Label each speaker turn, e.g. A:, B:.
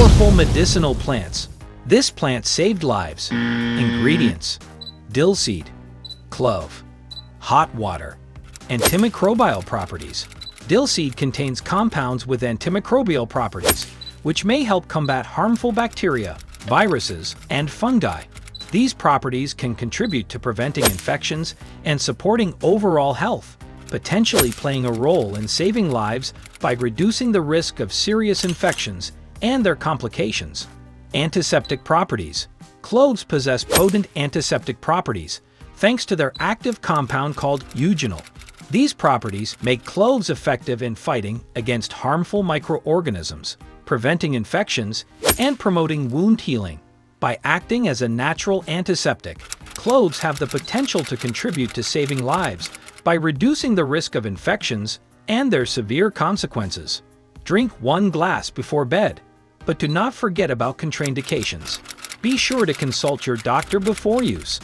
A: Powerful medicinal plants. This plant saved lives. Ingredients: dill seed, clove, hot water. Antimicrobial properties. Dill seed contains compounds with antimicrobial properties, which may help combat harmful bacteria, viruses, and fungi. These properties can contribute to preventing infections and supporting overall health, potentially playing a role in saving lives by reducing the risk of serious infections and their complications. Antiseptic properties. Cloves possess potent antiseptic properties thanks to their active compound called eugenol. These properties make cloves effective in fighting against harmful microorganisms, preventing infections, and promoting wound healing. By acting as a natural antiseptic, cloves have the potential to contribute to saving lives by reducing the risk of infections and their severe consequences. Drink 1 glass before bed, but do not forget about contraindications. Be sure to consult your doctor before use.